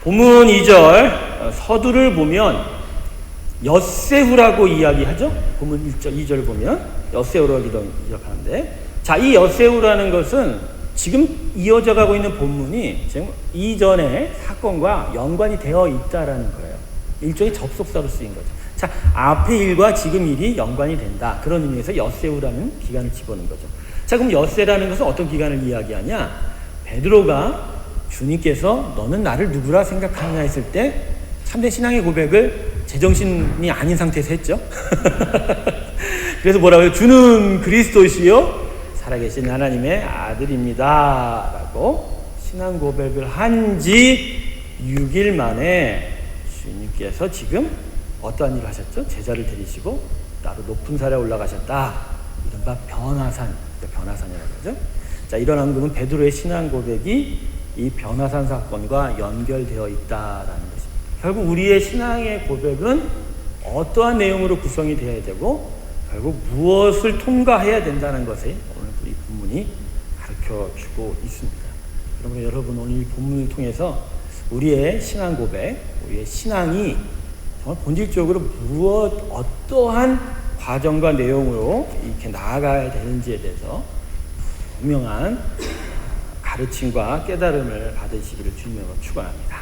본문 2절 서두를 보면 엿새우라고 이야기하죠. 본문 1절, 2절을 보면 엿새우라고 기록하는데, 자, 이 엿새우라는 것은 지금 이어져 가고 있는 본문이 지금 이전의 사건과 연관이 되어 있다라는 거예요. 일종의 접속사로 쓰인 거죠. 자, 앞의 일과 지금 일이 연관이 된다. 그런 의미에서 엿새우라는 기간을 집어넣은 거죠. 자, 그럼 엿새라는 것은 어떤 기간을 이야기하냐? 베드로가 주님께서 너는 나를 누구라 생각하느냐 했을 때 참된 신앙의 고백을 제정신이 아닌 상태에서 했죠. 그래서 뭐라고 해요? 주는 그리스도시요 살아계신 하나님의 아들입니다 라고 신앙 고백을 한 지 6일 만에 주님께서 지금 어떠한 일을 하셨죠? 제자를 데리시고 따로 높은 산에 올라가셨다. 이른바 변화산, 변화산이라고 하죠. 자, 이런 앙금은 베드로의 신앙 고백이 이 변화산 사건과 연결되어 있다라는 것입니다. 결국 우리의 신앙의 고백은 어떠한 내용으로 구성이 되어야 되고 결국 무엇을 통과해야 된다는 것을 오늘 이 본문이 가르쳐주고 있습니다. 그러므로 여러분 오늘 이 본문을 통해서 우리의 신앙 고백, 우리의 신앙이 정말 본질적으로 어떠한 과정과 내용으로 이렇게 나아가야 되는지에 대해서 분명한 가르침과 깨달음을 받으시기를 주님으로 축원합니다.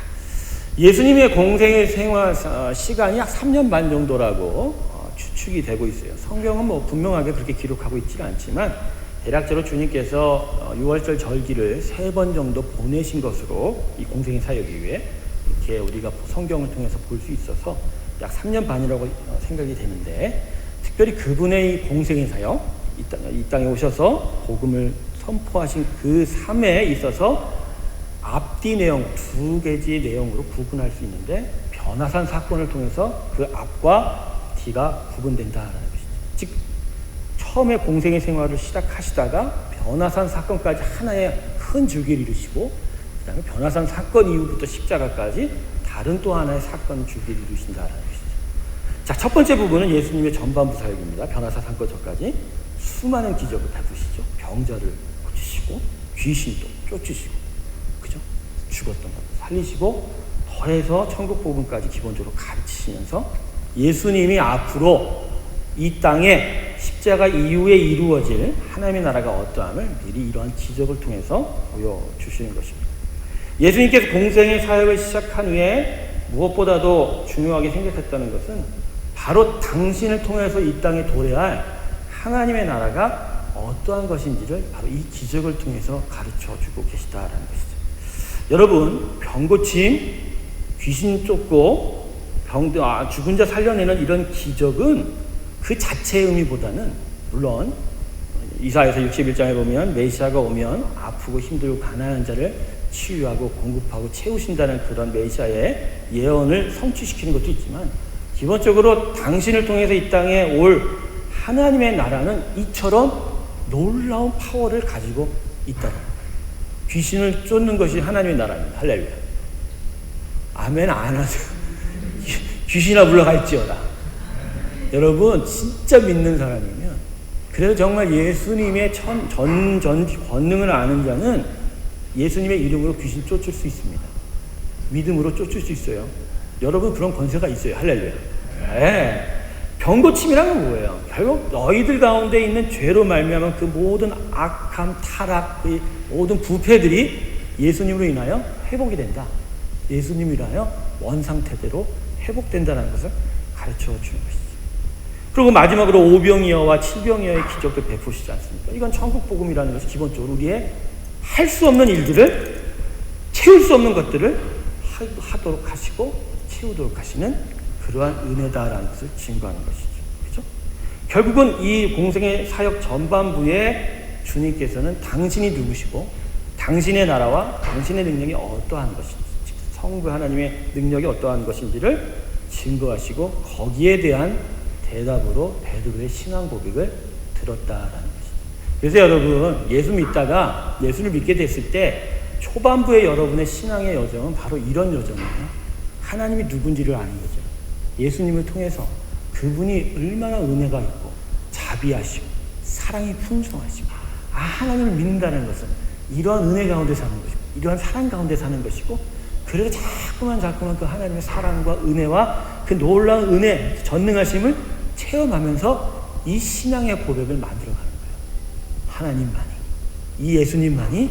예수님의 공생의 생활 시간이 약 3년 반 정도라고 추측이 되고 있어요. 성경은 뭐 분명하게 그렇게 기록하고 있지는 않지만 대략적으로 주님께서 6월절 절기를 3번 정도 보내신 것으로 이 공생의 사역 이후에 이렇게 우리가 성경을 통해서 볼 수 있어서 약 3년 반이라고 생각이 되는데, 특별히 그분의 이 공생의 사역, 이 땅에 오셔서 복음을 선포하신 그 삶에 있어서 앞뒤 내용, 2가지 내용으로 구분할 수 있는데, 변화산 사건을 통해서 그 앞과 뒤가 구분된다라는 것이죠. 즉 처음에 공생의 생활을 시작하시다가 변화산 사건까지 하나의 큰 줄기를 이루시고, 그 다음에 변화산 사건 이후부터 십자가까지 다른 또 하나의 사건 줄기를 이루신다라는 것이죠. 자, 첫 번째 부분은 예수님의 전반부 사역입니다. 변화산 사건 전까지 수많은 기적을 베푸시죠. 병자를 고치시고 귀신도 쫓으시고, 그죠? 죽었던 것 살리시고, 더해서 천국 복음까지 기본적으로 가르치시면서 예수님이 앞으로 이 땅에 십자가 이후에 이루어질 하나님의 나라가 어떠함을 미리 이러한 기적을 통해서 보여주시는 것입니다. 예수님께서 공생의 사역을 시작한 후에 무엇보다도 중요하게 생각했다는 것은 바로 당신을 통해서 이 땅에 도래할 하나님의 나라가 어떠한 것인지를 바로 이 기적을 통해서 가르쳐주고 계시다라는 것이죠. 여러분, 병고침, 귀신 쫓고 죽은 자 살려내는 이런 기적은 그 자체의 의미보다는, 물론 이사야서 61장에 보면 메시아가 오면 아프고 힘들고 가난한 자를 치유하고 공급하고 채우신다는 그런 메시아의 예언을 성취시키는 것도 있지만, 기본적으로 당신을 통해서 이 땅에 올 하나님의 나라는 이처럼 놀라운 파워를 가지고 있다. 귀신을 쫓는 것이 하나님의 나라입니다. 할렐루야. 아멘 안 하세요. 귀신아 물러갈지어다. 여러분 진짜 믿는 사람이면, 그래서 정말 예수님의 권능을 아는 자는 예수님의 이름으로 귀신 쫓을 수 있습니다. 믿음으로 쫓을 수 있어요. 여러분 그런 권세가 있어요. 할렐루야. 네. 병고침이란 건 뭐예요? 결국 너희들 가운데 있는 죄로 말미암은 그 모든 악함, 타락, 그 모든 부패들이 예수님으로 인하여 회복이 된다. 예수님으로 인하여 원상태대로 회복된다는 것을 가르쳐 주는 것이죠. 그리고 마지막으로 오병이어와 칠병이어의 기적도 베푸시지 않습니까? 이건 천국 복음이라는 것이 기본적으로 우리의 할 수 없는 일들을, 채울 수 없는 것들을 하도록 하시고 채우도록 하시는 그러한 은혜다라는 것을 증거하는 것이죠. 그렇죠? 결국은 이 공생의 사역 전반부에 주님께서는 당신이 누구시고 당신의 나라와 당신의 능력이 어떠한 것인지, 성부 하나님의 능력이 어떠한 것인지를 증거하시고 거기에 대한 대답으로 베드로의 신앙 고백을 들었다라는 것이죠. 그래서 여러분, 예수 믿다가 예수를 믿게 됐을 때 초반부의 여러분의 신앙의 여정은 바로 이런 여정이에요. 하나님이 누군지를 아는 거죠. 예수님을 통해서 그분이 얼마나 은혜가 있고 자비하시고 사랑이 풍성하시고, 하나님을 믿는다는 것은 이러한 은혜 가운데 사는 것이고 이러한 사랑 가운데 사는 것이고, 그래서 자꾸만 그 하나님의 사랑과 은혜와 그 놀라운 은혜, 전능하심을 체험하면서 이 신앙의 고백을 만들어가는 거예요. 하나님만이, 이 예수님만이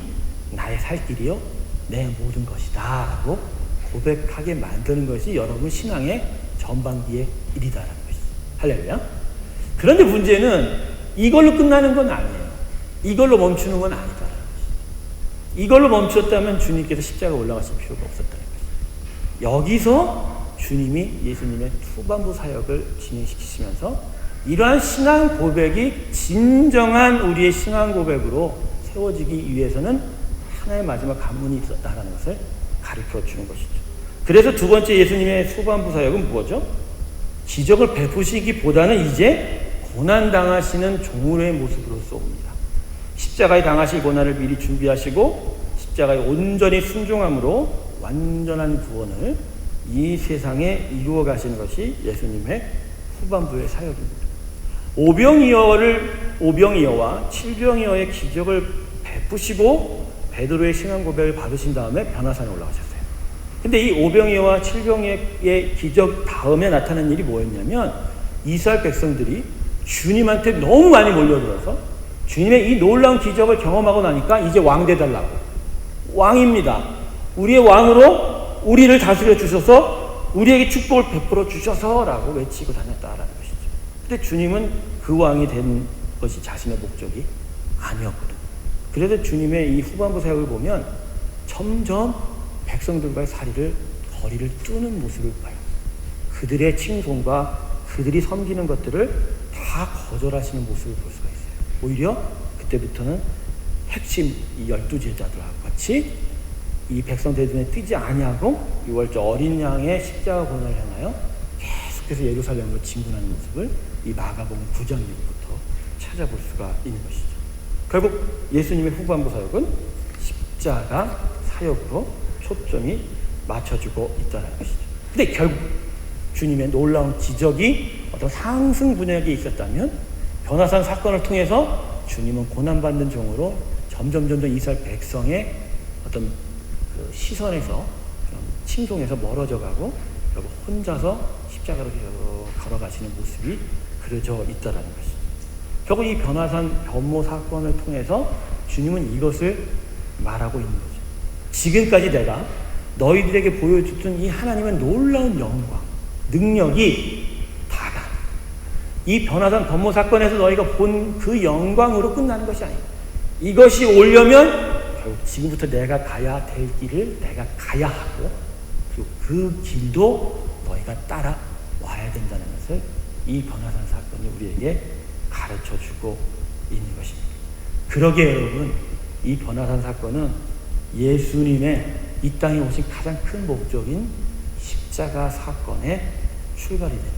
나의 살 길이요 내 모든 것이다 라고 고백하게 만드는 것이 여러분 신앙의 전반기의 일이다라는 것이죠. 할렐루야. 그런데 문제는 이걸로 끝나는 건 아니에요. 이걸로 멈추는 건 아니다라는 것이죠. 이걸로 멈췄다면 주님께서 십자가에 올라가실 필요가 없었다는 것이죠. 여기서 주님이 예수님의 후반부 사역을 진행시키시면서 이러한 신앙 고백이 진정한 우리의 신앙 고백으로 세워지기 위해서는 하나의 마지막 관문이 있었다는 것을 가르쳐 주는 것이죠. 그래서 두 번째 예수님의 후반부 사역은 뭐죠? 기적을 베푸시기보다는 이제 고난당하시는 종으로의 모습으로 쏘옵니다. 십자가에 당하실 고난을 미리 준비하시고 십자가에 온전히 순종함으로 완전한 구원을 이 세상에 이루어 가시는 것이 예수님의 후반부의 사역입니다. 오병이어와 칠병이어의 기적을 베푸시고 베드로의 신앙 고백을 받으신 다음에 변화산에 올라가셨어요. 근데 이 오병이어와 칠병이어의 기적 다음에 나타난 일이 뭐였냐면 이스라엘 백성들이 주님한테 너무 많이 몰려들어서 주님의 이 놀라운 기적을 경험하고 나니까 이제 왕 돼달라고, 왕입니다, 우리의 왕으로 우리를 다스려 주셔서 우리에게 축복을 베풀어 주셔서 라고 외치고 다녔다라는 것이죠. 근데 주님은 그 왕이 된 것이 자신의 목적이 아니었거든요. 그래서 주님의 이 후반부 사역을 보면 점점 백성들과의 거리를 뚫는 모습을 봐요. 그들의 칭송과 그들이 섬기는 것들을 다 거절하시는 모습을 볼 수가 있어요. 오히려 그때부터는 핵심 이 12제자들과 같이 이 백성들 눈에 띄지 아니하고 6월절 어린 양의 십자가 고난을 향하여 계속해서 예루살렘으로 진군하는 모습을 이 마가복음 9장 이후부터 찾아볼 수가 있는 것이죠. 결국 예수님의 후반부 사역은 십자가 사역으로 초점이 맞춰지고 있다는 것이죠. 근데 결국 주님의 놀라운 기적이 어떤 상승 분야에 있었다면 변화산 사건을 통해서 주님은 고난받는 종으로 점점 이스라엘 백성의 어떤 그 시선에서 칭송에서 멀어져 가고 결국 혼자서 십자가로 걸어가시는 모습이 그려져 있다는 것이죠. 결국 이 변화산 변모 사건을 통해서 주님은 이것을 말하고 있는 거죠. 지금까지 내가 너희들에게 보여줬던 이 하나님의 놀라운 영광, 능력이 다가 이 변화산 변모 사건에서 너희가 본 그 영광으로 끝나는 것이 아니다. 이것이 오려면 결국 지금부터 내가 가야 될 길을 내가 가야 하고 그리고 그 길도 너희가 따라와야 된다는 것을 이 변화산 사건이 우리에게 가르쳐주고 있는 것입니다. 그러기에 여러분, 이 변화산 사건은 예수님의 이 땅에 오신 가장 큰 목적인 십자가 사건의 출발이 되는 거예요.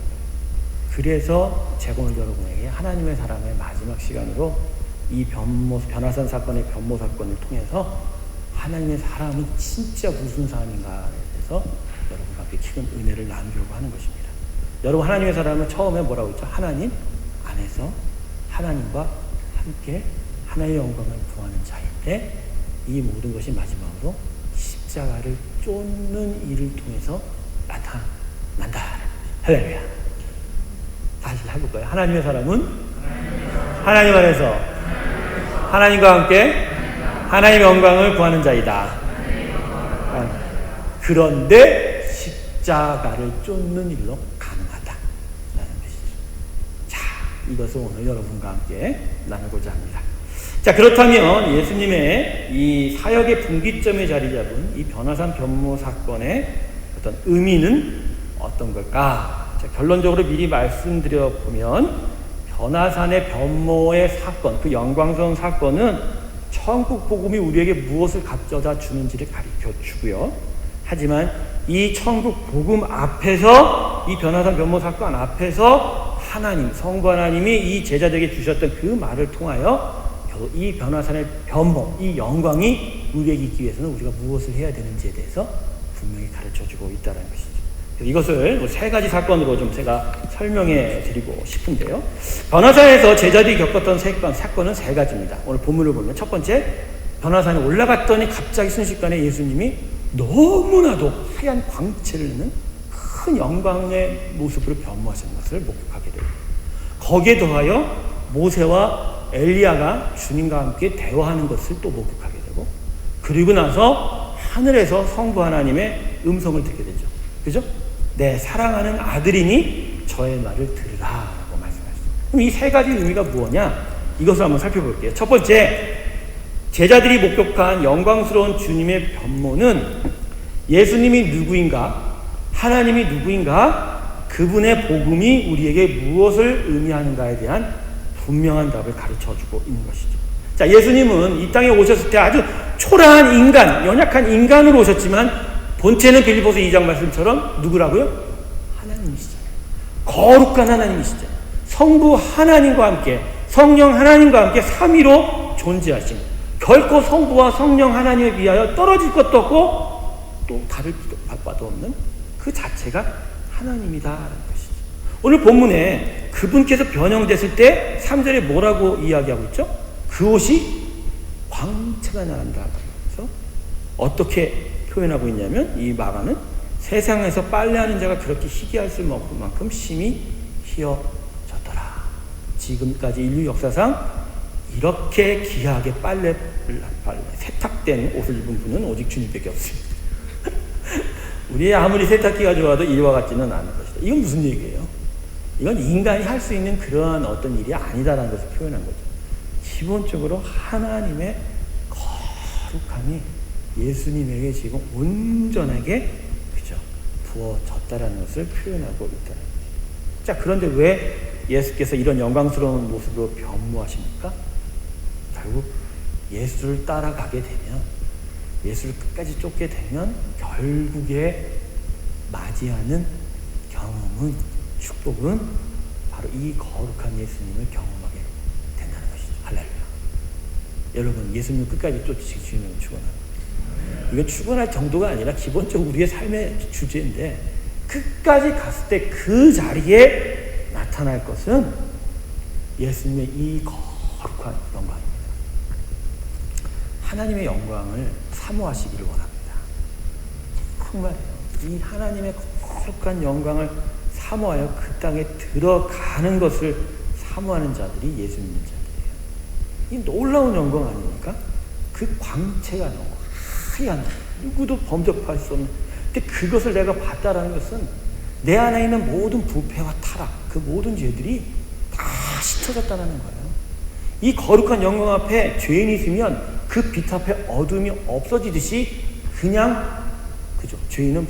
그래서 제가 오늘 여러분에게 하나님의 사람의 마지막 시간으로 이 변화산 사건의 변모 사건을 통해서 하나님의 사람은 진짜 무슨 사람인가에 대해서 여러분과 함께 큰 은혜를 나누려고 하는 것입니다. 여러분, 하나님의 사람은 처음에 뭐라고 했죠? 하나님 안에서 하나님과 함께 하나님의 영광을 구하는 자인데 이 모든 것이 마지막으로 십자가를 쫓는 일을 통해서 나타난다. 할렐루야. 다시 해볼까요? 하나님의 사람은 하나님 안에서 하나님과 함께 하나님의 영광을 구하는 자이다. 그런데 십자가를 쫓는 일로 가능하다라는 것이죠. 자, 이것을 오늘 여러분과 함께 나누고자 합니다. 자, 그렇다면 예수님의 이 사역의 분기점에 자리 잡은 이 변화산 변모 사건의 어떤 의미는 어떤 걸까? 자, 결론적으로 미리 말씀드려 보면 변화산의 변모의 사건, 그 영광스러운 사건은 천국 복음이 우리에게 무엇을 가져다 주는지를 가르쳐 주고요. 하지만 이 천국 복음 앞에서 이 변화산 변모 사건 앞에서 하나님, 성부 하나님이 이 제자들에게 주셨던 그 말을 통하여 이 변화산의 변모, 이 영광이 우리에게 있기 위해서는 우리가 무엇을 해야 되는지에 대해서 분명히 가르쳐주고 있다는 것이죠. 이것을 세 가지 사건으로 좀 제가 설명해 드리고 싶은데요. 변화산에서 제자들이 겪었던 사건은 세 가지입니다. 오늘 본문을 보면 첫 번째, 변화산에 올라갔더니 갑자기 순식간에 예수님이 너무나도 하얀 광채를 내는 큰 영광의 모습으로 변모하시는 것을 목격하게 되고, 거기에 더하여 모세와 엘리야가 주님과 함께 대화하는 것을 또 목격하게 되고, 그리고 나서 하늘에서 성부 하나님의 음성을 듣게 되죠. 그죠? 내 사랑하는 아들이니 저의 말을 들으라 라고 말씀하시죠. 그럼 이 세 가지 의미가 무엇냐? 이것을 한번 살펴볼게요. 첫 번째, 제자들이 목격한 영광스러운 주님의 변모는 예수님이 누구인가, 하나님이 누구인가, 그분의 복음이 우리에게 무엇을 의미하는가에 대한 분명한 답을 가르쳐주고 있는 것이죠. 자, 예수님은 이 땅에 오셨을 때 아주 초라한 인간, 연약한 인간으로 오셨지만 본체는 빌립보서 2장 말씀처럼 누구라고요? 하나님이시잖아요. 거룩한 하나님이시잖아요. 성부 하나님과 함께, 성령 하나님과 함께 삼위로 존재하신, 결코 성부와 성령 하나님에 비하여 떨어질 것도 없고 또 다를 바도 없는 그 자체가 하나님이다라는 것이죠. 오늘 본문에 그분께서 변형됐을 때 3절에 뭐라고 이야기하고 있죠? 그 옷이 광채가 난다. 그래서 어떻게 표현하고 있냐면, 이 마가는 세상에서 빨래하는 자가 그렇게 희귀할 수 없을 만큼 심히 희어졌더라. 지금까지 인류 역사상 이렇게 귀하게 세탁된 옷을 입은 분은 오직 주님밖에 없습니다. 우리 아무리 세탁기가 좋아도 이와 같지는 않을 것이다. 이건 무슨 얘기예요? 이건 인간이 할 수 있는 그러한 어떤 일이 아니다라는 것을 표현한 거죠. 기본적으로 하나님의 거룩함이 예수님에게 지금 온전하게, 그죠, 부어졌다라는 것을 표현하고 있다는 거죠. 자, 그런데 왜 예수께서 이런 영광스러운 모습으로 변모하십니까? 결국 예수를 따라가게 되면, 예수를 끝까지 쫓게 되면 결국에 맞이하는 경험은, 축복은 바로 이 거룩한 예수님을 경험하게 된다는 것이죠. 할렐루야. 여러분, 예수님을 끝까지 쫓으시기 주님을 축원합니다. 이건 축원할 정도가 아니라 기본적으로 우리의 삶의 주제인데, 끝까지 갔을 때 그 자리에 나타날 것은 예수님의 이 거룩한 영광입니다. 하나님의 영광을 사모하시기를 원합니다. 정말요. 이 하나님의 거룩한 영광을 사모하여 그 땅에 들어가는 것을 사모하는 자들이 예수님 자들이에요. 이 놀라운 영광 아닙니까? 그 광채가 너무 하얀, 누구도 범접할 수 없는, 근데 그것을 내가 봤다라는 것은 내 안에 있는 모든 부패와 타락, 그 모든 죄들이 다 씻어졌다는 거예요. 이 거룩한 영광 앞에 죄인이 있으면 그 빛 앞에 어둠이 없어지듯이 그냥, 그죠, 죄인은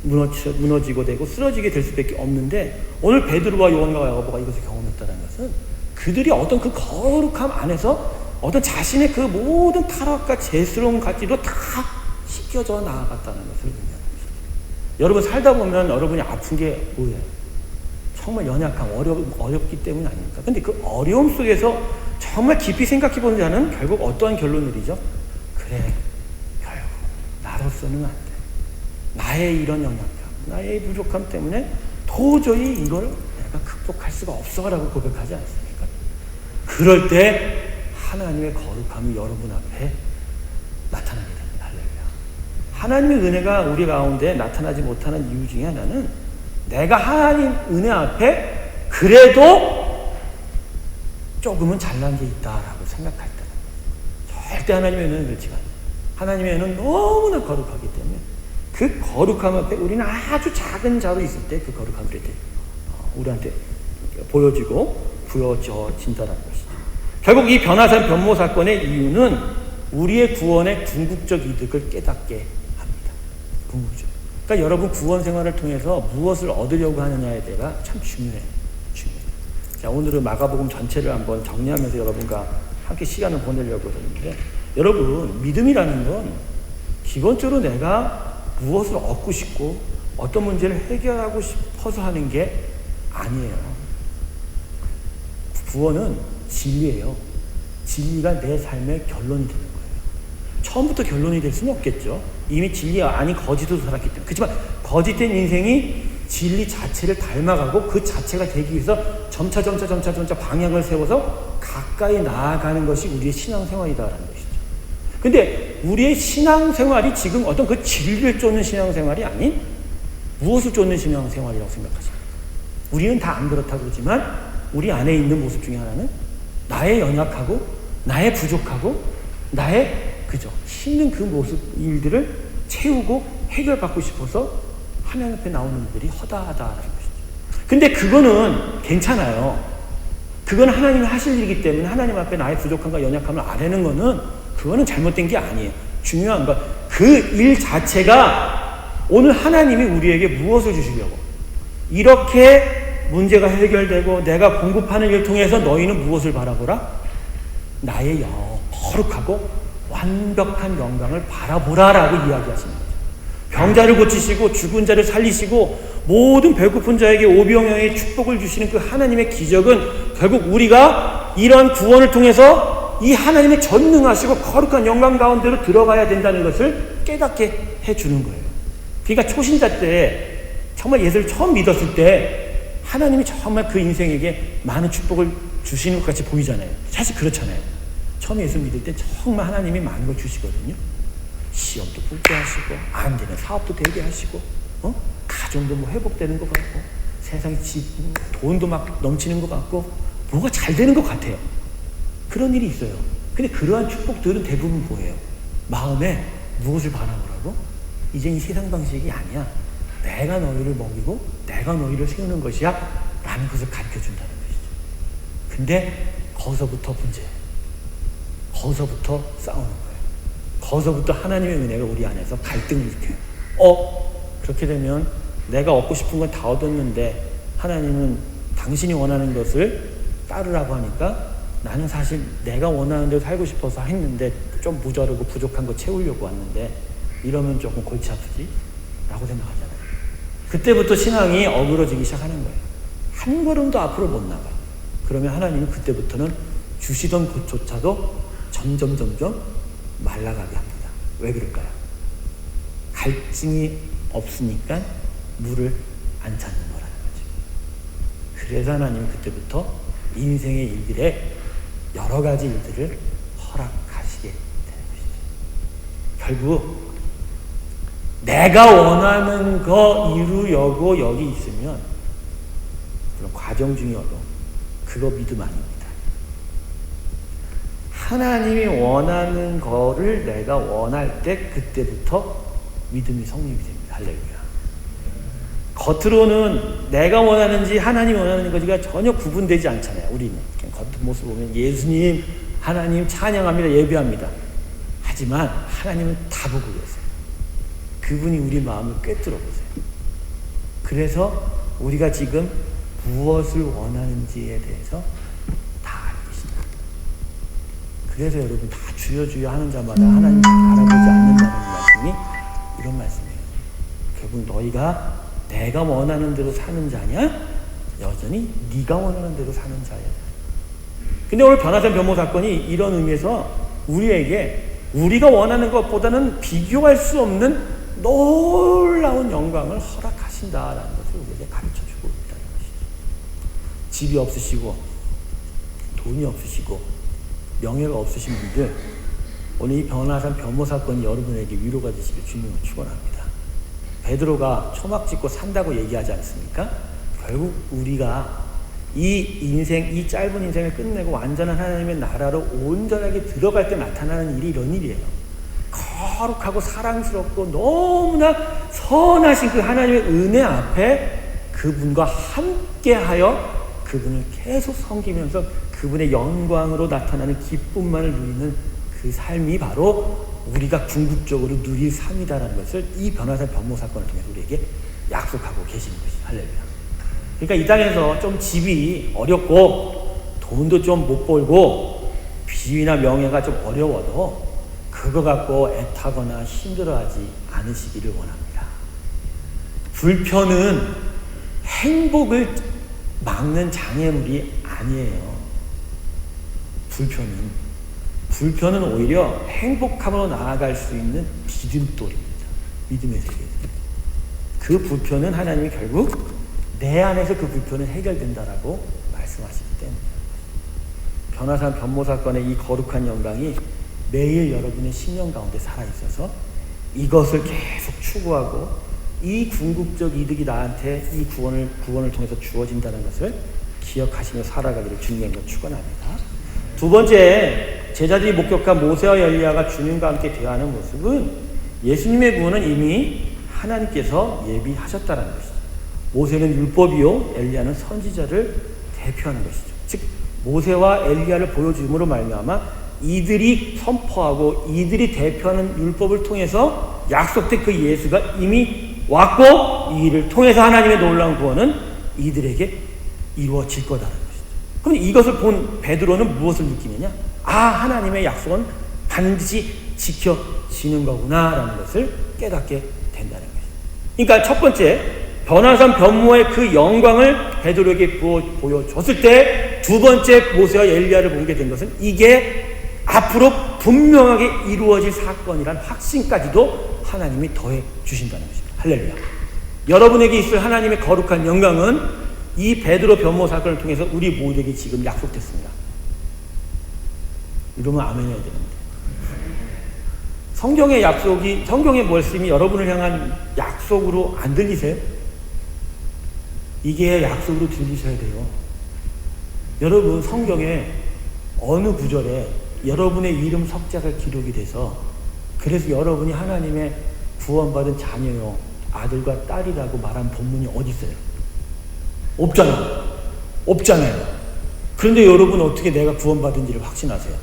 무너지고 되고 쓰러지게 될 수밖에 없는데, 오늘 베드로와 요한과 야고보가 이것을 경험했다는 것은 그들이 어떤 그 거룩함 안에서 어떤 자신의 그 모든 타락과 죄스러운 가치도 다 씻겨져 나아갔다는 것을 의미하는 것이죠. 여러분 살다 보면 여러분이 아픈 게 뭐예요? 정말 연약함, 어렵기 때문 아닙니까? 근데 그 어려움 속에서 정말 깊이 생각해 보는 자는 결국 어떠한 결론을 내리죠? 그래, 결국 나로서는 안 돼. 나의 이런 연약함, 나의 부족함 때문에 도저히 이걸 내가 극복할 수가 없어라고 고백하지 않습니까? 그럴 때 하나님의 거룩함이 여러분 앞에 나타나게 됩니다. 할렐루야. 하나님의 은혜가 우리 가운데 나타나지 못하는 이유 중에 하나는 내가 하나님 은혜 앞에 그래도 조금은 잘난 게 있다라고 생각할 때는 절대 하나님의 은혜는 그렇지가 않아요. 하나님의 은혜는 너무나 거룩하기 때문에 그 거룩함 앞에 우리는 아주 작은 자로 있을 때 그 거룩함이 우리한테 보여지고 부여져진다는 것이죠. 결국 이 변화산 변모 사건의 이유는 우리의 구원의 궁극적 이득을 깨닫게 합니다. 궁극적. 그러니까 여러분 구원 생활을 통해서 무엇을 얻으려고 하느냐에 대해서 참 중요해요. 자, 오늘은 마가복음 전체를 한번 정리하면서 여러분과 함께 시간을 보내려고 하는데, 여러분 믿음이라는 건 기본적으로 내가 무엇을 얻고 싶고 어떤 문제를 해결하고 싶어서 하는 게 아니에요. 구원은 진리예요. 진리가 내 삶의 결론이 되는 거예요. 처음부터 결론이 될 수는 없겠죠. 이미 진리가 아닌 거짓으로 살았기 때문에. 그렇지만 거짓된 인생이 진리 자체를 닮아가고 그 자체가 되기 위해서 점차 방향을 세워서 가까이 나아가는 것이 우리의 신앙생활이다라는 것이죠. 근데 우리의 신앙생활이 지금 어떤 그 진리를 쫓는 신앙생활이 아닌 무엇을 쫓는 신앙생활이라고 생각하십니까? 우리는 다 안 그렇다고 그러지만 우리 안에 있는 모습 중에 하나는 나의 연약하고 나의 부족하고 나의 그죠 힘든 그 모습 일들을 채우고 해결받고 싶어서 하나님 앞에 나오는 일들이 허다하다라는 것이죠. 근데 그거는 괜찮아요. 그건 하나님이 하실 일이기 때문에 하나님 앞에 나의 부족함과 연약함을 아뢰는 거는 그거는 잘못된 게 아니에요. 중요한 건 그 일 자체가 오늘 하나님이 우리에게 무엇을 주시려고 이렇게 문제가 해결되고 내가 공급하는 일을 통해서 너희는 무엇을 바라보라? 나의 거룩하고 완벽한 영광을 바라보라라고 이야기하시는 거죠. 병자를 고치시고 죽은 자를 살리시고 모든 배고픈 자에게 오병이어의 축복을 주시는 그 하나님의 기적은 결국 우리가 이런 구원을 통해서 이 하나님의 전능하시고 거룩한 영광 가운데로 들어가야 된다는 것을 깨닫게 해주는 거예요. 그러니까 초신자 때 정말 예수를 처음 믿었을 때 하나님이 정말 그 인생에게 많은 축복을 주시는 것 같이 보이잖아요. 사실 그렇잖아요. 처음 예수 믿을 때 정말 하나님이 많은 걸 주시거든요. 시험도 붙게 하시고 안 되는 사업도 되게 하시고 가정도 뭐 회복되는 것 같고 세상에 돈도 막 넘치는 것 같고 뭐가 잘 되는 것 같아요. 그런 일이 있어요. 근데 그러한 축복들은 대부분 뭐예요? 마음에 무엇을 바라보라고? 이제 이 세상 방식이 아니야. 내가 너희를 먹이고 내가 너희를 세우는 것이야 라는 것을 가르쳐준다는 것이죠. 근데 거기서부터 문제예요. 거기서부터 싸우는 거예요. 거기서부터 하나님의 은혜가 우리 안에서 갈등을 일으켜요. 그렇게 되면 내가 얻고 싶은 건 다 얻었는데 하나님은 당신이 원하는 것을 따르라고 하니까 나는 사실 내가 원하는 대로 살고 싶어서 했는데 좀 모자르고 부족한 거 채우려고 왔는데 이러면 조금 골치 아프지? 라고 생각하잖아요. 그때부터 신앙이 어그러지기 시작하는 거예요. 한 걸음도 앞으로 못 나가. 그러면 하나님은 그때부터는 주시던 것조차도 점점 말라가게 합니다. 왜 그럴까요? 갈증이 없으니까 물을 안 찾는 거라는 거죠. 그래서 하나님은 그때부터 인생의 일들에 여러 가지 일들을 허락하시게 되는 것이죠. 결국 내가 원하는 거 이루려고 여기 있으면 그런 과정 중이어도 그거 믿음 아닙니다. 하나님이 원하는 거를 내가 원할 때 그때부터 믿음이 성립이 됩니다. 할렐루야. 겉으로는 내가 원하는지 하나님이 원하는 것이가 전혀 구분되지 않잖아요. 우리는 겉모습 보면 예수님, 하나님 찬양합니다. 예배합니다. 하지만 하나님은 다 보고 계세요. 그분이 우리 마음을 꿰뚫어 보세요. 그래서 우리가 지금 무엇을 원하는지에 대해서 다 알고 계십니다. 그래서 여러분 다 주여 주여 하는 자마다 하나님 알아보지 않는다는 말씀이 이런 말씀이에요. 결국 너희가 내가 원하는 대로 사는 자냐? 여전히 네가 원하는 대로 사는 자야. 근데 오늘 변화산 변모 사건이 이런 의미에서 우리에게 우리가 원하는 것보다는 비교할 수 없는 놀라운 영광을 허락하신다라는 것을 우리에게 가르쳐주고 있다는 것이죠. 집이 없으시고 돈이 없으시고 명예가 없으신 분들 오늘 이 변화산 변모 사건이 여러분에게 위로가 되시길 주님을 축원합니다. 베드로가 초막 짓고 산다고 얘기하지 않습니까? 결국 우리가 이 인생, 이 짧은 인생을 끝내고 완전한 하나님의 나라로 온전하게 들어갈 때 나타나는 일이 이런 일이에요. 거룩하고 사랑스럽고 너무나 선하신 그 하나님의 은혜 앞에 그분과 함께하여 그분을 계속 섬기면서 그분의 영광으로 나타나는 기쁨만을 누리는 그 삶이 바로 우리가 궁극적으로 누릴 삶이다라는 것을 이 변화산 변모 사건을 통해서 우리에게 약속하고 계시는 것이죠. 할렐루야. 그러니까 이 땅에서 좀 집이 어렵고 돈도 좀 못 벌고 비위나 명예가 좀 어려워도 그거 갖고 애타거나 힘들어하지 않으시기를 원합니다. 불편은 행복을 막는 장애물이 아니에요. 불편은 오히려 행복함으로 나아갈 수 있는 디딤돌입니다. 믿음의 세계. 그 불편은 하나님이 결국 내 안에서 그 불편은 해결된다라고 말씀하시기 때문에 변화산 변모 사건의 이 거룩한 영광이 매일 여러분의 심령 가운데 살아있어서 이것을 계속 추구하고 이 궁극적 이득이 나한테 이 구원을 통해서 주어진다는 것을 기억하시며 살아가기를 주님과 축원합니다. 두 번째, 제자들이 목격한 모세와 엘리야가 주님과 함께 대화하는 모습은 예수님의 구원은 이미 하나님께서 예비하셨다는 것이죠. 모세는 율법이요, 엘리야는 선지자를 대표하는 것이죠. 즉 모세와 엘리야를 보여줌으로 말미암아 이들이 선포하고 이들이 대표하는 율법을 통해서 약속된 그 예수가 이미 왔고 이 일을 통해서 하나님의 놀라운 구원은 이들에게 이루어질 거다라는 것이죠. 그럼 이것을 본 베드로는 무엇을 느끼느냐? 하나님의 약속은 반드시 지켜지는 거구나라는 것을 깨닫게 된다는 것이죠. 그러니까 첫 번째, 변화산 변모의 그 영광을 베드로에게 보여줬을 때 두 번째 모세와 엘리야를 보게 된 것은 이게 앞으로 분명하게 이루어질 사건이란 확신까지도 하나님이 더해 주신다는 것입니다. 할렐루야. 여러분에게 있을 하나님의 거룩한 영광은 이 베드로 변모 사건을 통해서 우리 모두에게 지금 약속됐습니다. 이러면 아멘 해야 되는데. 성경의 말씀이 여러분을 향한 약속으로 안 들리세요? 이게 약속으로 들리셔야 돼요. 여러분, 성경에 어느 구절에 여러분의 이름 석자가 기록이 돼서 그래서 여러분이 하나님의 구원받은 자녀요, 아들과 딸이라고 말한 본문이 어디 있어요? 없잖아요. 그런데 여러분 어떻게 내가 구원받은지를 확신하세요?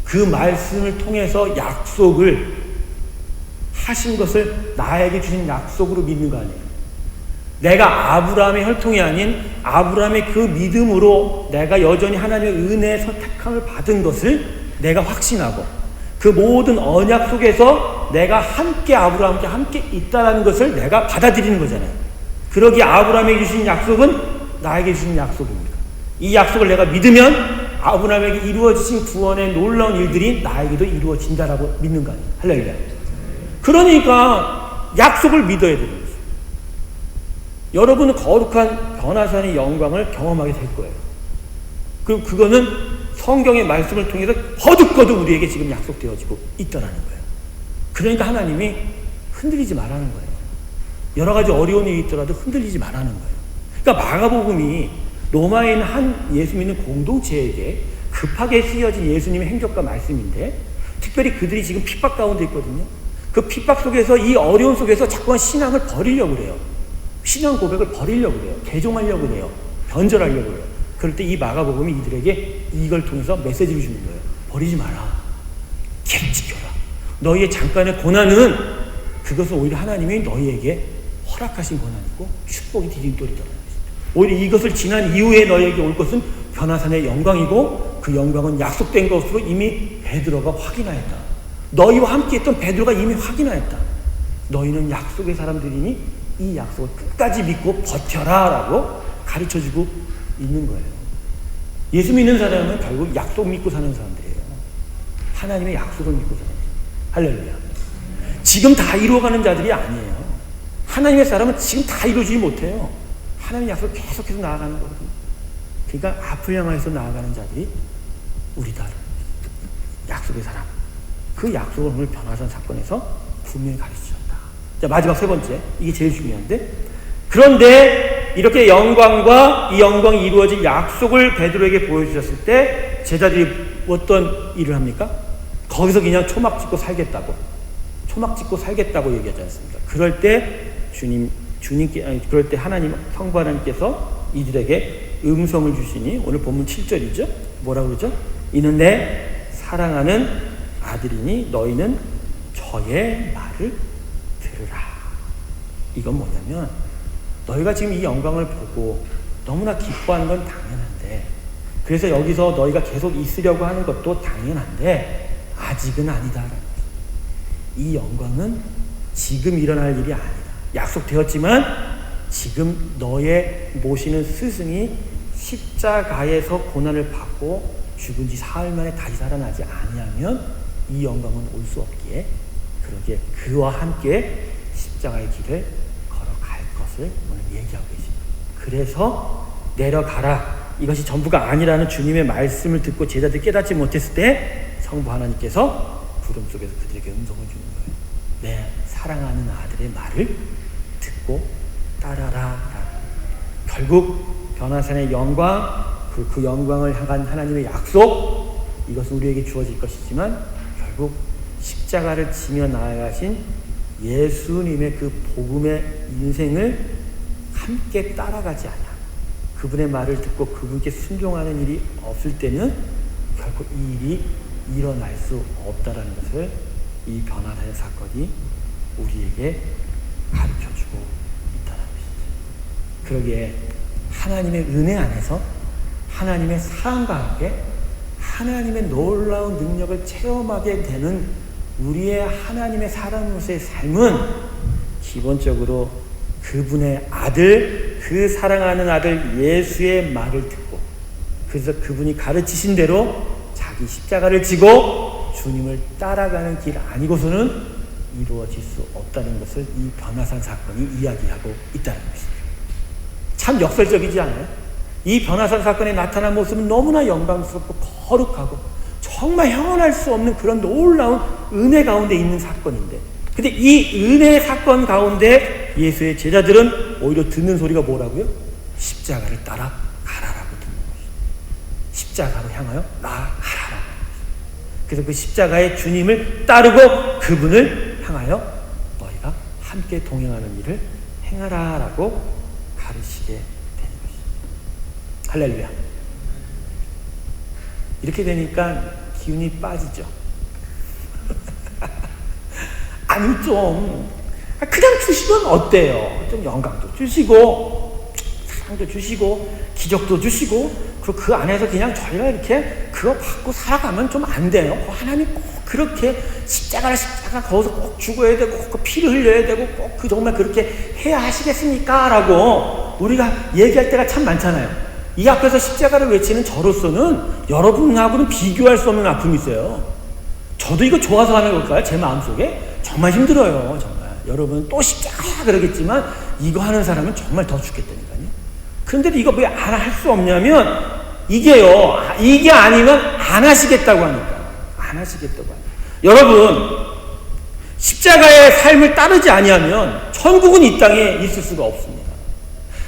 그 말씀을 통해서 약속을 하신 것을 나에게 주신 약속으로 믿는 거 아니에요? 내가 아브라함의 혈통이 아닌 아브라함의 그 믿음으로 내가 여전히 하나님의 은혜의 선택함을 받은 것을 내가 확신하고 그 모든 언약 속에서 내가 함께 아브라함과 함께 있다는 것을 내가 받아들이는 거잖아요. 그러기에 아브라함에게 주신 약속은 나에게 주신 약속입니다. 이 약속을 내가 믿으면 아브라함에게 이루어지신 구원의 놀라운 일들이 나에게도 이루어진다라고 믿는 거 아니에요. 할렐루야. 그러니까 약속을 믿어야 되는 거죠. 여러분은 거룩한 변화산의 영광을 경험하게 될 거예요. 그거는 성경의 말씀을 통해서 거듭거듭 우리에게 지금 약속되어지고 있다라는 거예요. 그러니까 하나님이 흔들리지 말라는 거예요. 여러 가지 어려운 일이 있더라도 흔들리지 말라는 거예요. 그러니까 마가복음이 로마에 있는 한 예수 믿는 공동체에게 급하게 쓰여진 예수님의 행적과 말씀인데 특별히 그들이 지금 핍박 가운데 있거든요. 그 핍박 속에서 이 어려움 속에서 자꾸만 신앙을 버리려고 그래요. 신앙 고백을 버리려고 그래요. 개종하려고 그래요. 변절하려고 그래요. 그럴 때 이 마가복음이 이들에게 이걸 통해서 메시지를 주는 거예요. 버리지 마라. 계속 지켜라. 너희의 잠깐의 고난은 그것은 오히려 하나님이 너희에게 허락하신 고난이고 축복의 디딤돌이더라는 것입니다. 오히려 이것을 지난 이후에 너희에게 올 것은 변화산의 영광이고 그 영광은 약속된 것으로 이미 베드로가 확인하였다. 너희와 함께했던 베드로가 이미 확인하였다. 너희는 약속의 사람들이니 이 약속을 끝까지 믿고 버텨라 라고 가르쳐주고 있는 거예요. 예수 믿는 사람은 결국 약속 믿고 사는 사람들이에요. 하나님의 약속을 믿고 사는 사람들. 할렐루야. 지금 다 이루어가는 자들이 아니에요. 하나님의 사람은 지금 다 이루어지지 못해요. 하나님의 약속을 계속해서 나아가는 거거든요. 그러니까 앞을 향해서 나아가는 자들이 우리다. 약속의 사람. 그 약속을 오늘 변화산 사건에서 분명히 가르치셨다. 자, 마지막 세 번째. 이게 제일 중요한데. 그런데 이렇게 영광과 이 영광이 이루어진 약속을 베드로에게 보여주셨을 때 제자들이 어떤 일을 합니까? 거기서 그냥 초막 짓고 살겠다고 얘기하지 않습니까? 그럴 때 그럴 때 성부 하나님께서 이들에게 음성을 주시니 오늘 본문 7절이죠. 뭐라고 그러죠? 이는 내 사랑하는 아들이니 너희는 저의 말을 들으라. 이건 뭐냐면 너희가 지금 이 영광을 보고 너무나 기뻐하는 건 당연한데 그래서 여기서 너희가 계속 있으려고 하는 것도 당연한데 아직은 아니다. 이 영광은 지금 일어날 일이 아니다. 약속되었지만 지금 너의 모시는 스승이 십자가에서 고난을 받고 죽은 지 사흘 만에 다시 살아나지 아니하면 이 영광은 올 수 없기에 그러기에 그와 함께 십자가의 길을 걸어갈 것을 오늘 얘기하고 계십니다. 그래서 내려가라. 이것이 전부가 아니라는 주님의 말씀을 듣고 제자들이 깨닫지 못했을 때 성부 하나님께서 구름 속에서 그들에게 음성을 주는 거예요. 내 사랑하는 아들의 말을 듣고 따라라. 결국 변화산의 영광, 그 영광을 향한 하나님의 약속, 이것은 우리에게 주어질 것이지만 결국 십자가를 지며 나아가신 예수님의 그 복음의 인생을 함께 따라가지 않아. 그분의 말을 듣고 그분께 순종하는 일이 없을 때는 결국 이 일이 일어날 수 없다라는 것을 이 변화산의 사건이 우리에게 가르쳐주고 있다는 것이죠. 그러기에 하나님의 은혜 안에서 하나님의 사랑과 함께 하나님의 놀라운 능력을 체험하게 되는 우리의 하나님의 사람으로서의 삶은 기본적으로 그분의 아들, 그 사랑하는 아들 예수의 말을 듣고 그래서 그분이 가르치신 대로 자기 십자가를 지고 주님을 따라가는 길 아니고서는 이루어질 수 없다는 것을 이 변화산 사건이 이야기하고 있다는 것입니다. 참 역설적이지 않아요? 이 변화산 사건에 나타난 모습은 너무나 영광스럽고 거룩하고 정말 형언할 수 없는 그런 놀라운 은혜 가운데 있는 사건인데, 근데 이 은혜의 사건 가운데 예수의 제자들은 오히려 듣는 소리가 뭐라고요? 십자가를 따라 가라라고 듣는 것이죠. 십자가로 향하여 나아가라. 그래서 그 십자가의 주님을 따르고 그분을 향하여 너희가 함께 동행하는 일을 행하라라고 가르치게 되는 것이죠. 할렐루야. 이렇게 되니까 기운이 빠지죠. 아니 좀 그냥 주시면 어때요? 좀 영광도 주시고 사랑도 주시고 기적도 주시고 그 안에서 그냥 저희가 이렇게 그거 받고 살아가면 좀 안 돼요? 하나님 꼭 그렇게 십자가 거기서 꼭 죽어야 되고 꼭 피를 흘려야 되고 꼭 정말 그렇게 해야 하시겠습니까? 라고 우리가 얘기할 때가 참 많잖아요. 이 앞에서 십자가를 외치는 저로서는 여러분하고는 비교할 수 없는 아픔이 있어요. 저도 이거 좋아서 하는 걸까요? 제 마음속에? 정말 힘들어요. 정말. 여러분 또 십자가야 그러겠지만 이거 하는 사람은 정말 더 죽겠다니까요. 그런데 이거 왜 안 할 수 없냐면 이게요. 이게 아니면 안 하시겠다고 하니까. 안 하시겠다고 하니까. 여러분 십자가의 삶을 따르지 아니하면 천국은 이 땅에 있을 수가 없습니다.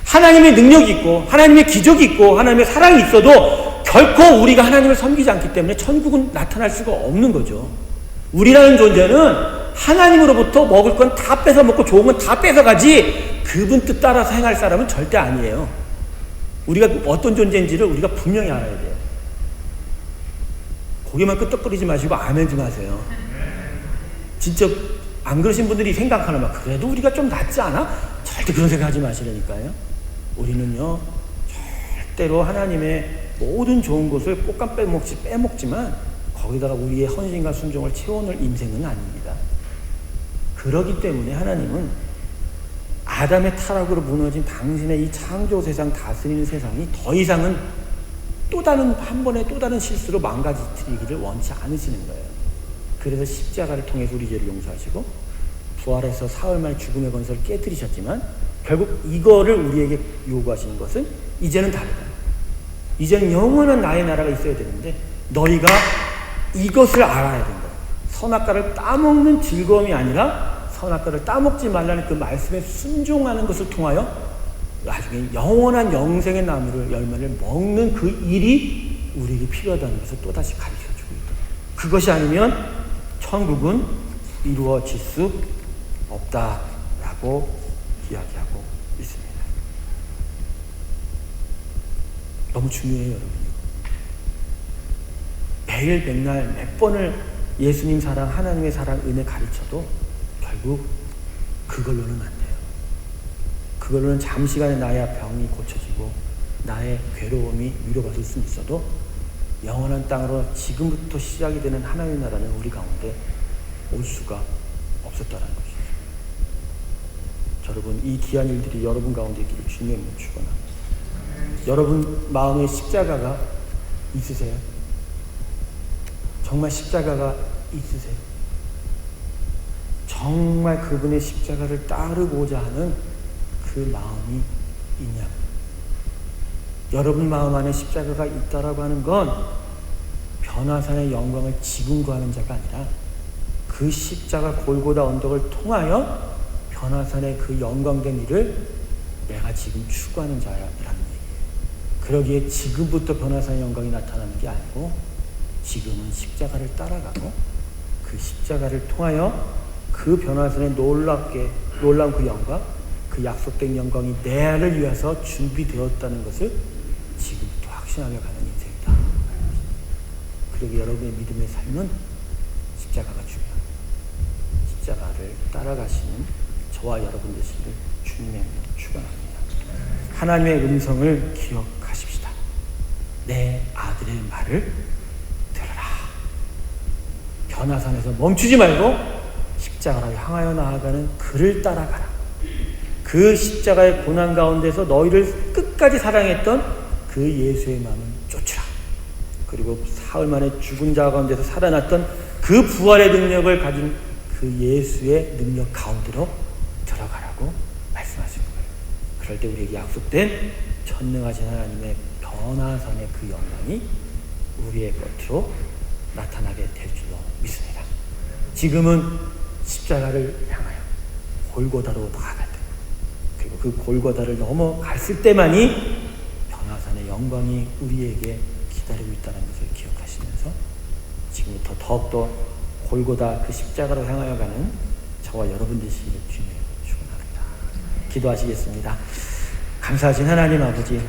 하나님의 능력이 있고 하나님의 기적이 있고 하나님의 사랑이 있어도 결코 우리가 하나님을 섬기지 않기 때문에 천국은 나타날 수가 없는 거죠. 우리라는 존재는 하나님으로부터 먹을 건 다 뺏어 먹고 좋은 건 다 뺏어가지 그분 뜻 따라서 행할 사람은 절대 아니에요. 우리가 어떤 존재인지를 우리가 분명히 알아야 돼요. 고개만 끄덕거리지 마시고 아멘 좀 하세요. 진짜 안 그러신 분들이 생각하나 막 그래도 우리가 좀 낫지 않아? 절대 그런 생각 하지 마시라니까요. 우리는요 절대로 하나님의 모든 좋은 것을 꽃감 빼먹지만 거기다가 우리의 헌신과 순종을 채워놓을 인생은 아닙니다. 그러기 때문에 하나님은 아담의 타락으로 무너진 당신의 이 창조 세상 다스리는 세상이 더 이상은 한 번의 또 다른 실수로 망가지기를 원치 않으시는 거예요. 그래서 십자가를 통해서 우리 죄를 용서하시고 부활해서 사흘 만에 죽음의 권세를 깨뜨리셨지만 결국 이거를 우리에게 요구하시는 것은 이제는 다르다. 이제는 영원한 나의 나라가 있어야 되는데 너희가 이것을 알아야 된다. 선악과를 따먹는 즐거움이 아니라 선악과를 따먹지 말라는 그 말씀에 순종하는 것을 통하여 나중에 영원한 영생의 나무를 열매를 먹는 그 일이 우리에게 필요하다는 것을 또다시 가르쳐주고 있다. 그것이 아니면 천국은 이루어질 수 없다라고 이야기하고 있습니다. 너무 중요해요, 여러분. 매일 맨날 몇 번을 예수님 사랑, 하나님의 사랑, 은혜 가르쳐도 결국 그걸로는 안 돼요. 그걸로는 잠시간에 나의 병이 고쳐지고 나의 괴로움이 위로받을 수는 있어도 영원한 땅으로 지금부터 시작이 되는 하나님의 나라는 우리 가운데 올 수가 없었다는 것이죠. 여러분 이 귀한 일들이 여러분 가운데 있기를 주님의 이름으로 축원합니다. 여러분 마음에 십자가가 있으세요? 정말 십자가가 있으세요? 정말 그분의 십자가를 따르고자 하는 그 마음이 있냐? 여러분 마음 안에 십자가가 있다라고 하는 건 변화산의 영광을 지금 구하는 자가 아니라 그 십자가 골고다 언덕을 통하여 변화산의 그 영광된 일을 내가 지금 추구하는 자라는 얘기예요. 그러기에 지금부터 변화산의 영광이 나타나는 게 아니고 지금은 십자가를 따라가고 그 십자가를 통하여 그 변화산의 놀라운 그 영광, 그 약속된 영광이 내 안을 위해서 준비되었다는 것을 지금부터 확신하며 가는 인생이다. 그러기 여러분의 믿음의 삶은 십자가가 중요합니다. 십자가를 따라가시는 저와 여러분 되시기를 주님의 이름으로 축원합니다. 하나님의 음성을 기억하십시다. 내 아들의 말을 들으라. 변화산에서 멈추지 말고 십자가를 향하여 나아가는 그를 따라가라. 그 십자가의 고난 가운데서 너희를 끝까지 사랑했던 그 예수의 마음을 쫓으라. 그리고 사흘 만에 죽은 자 가운데서 살아났던 그 부활의 능력을 가진 그 예수의 능력 가운데로 들어가라고 말씀하시는 거예요. 그럴 때 우리에게 약속된 전능하신 하나님의 변화산의 그 영광이 우리의 겉으로 나타나게 될 줄로 믿습니다. 지금은 십자가를 향하여 골고다로 나아갈 때, 그리고 그 골고다를 넘어갔을 때만이 변화산의 영광이 우리에게 기다리고 있다는 것을 기억하시면서 지금부터 더욱더 골고다 그 십자가로 향하여 가는 저와 여러분 되시기를 주님의 축원합니다. 기도하시겠습니다. 감사하신 하나님 아버지,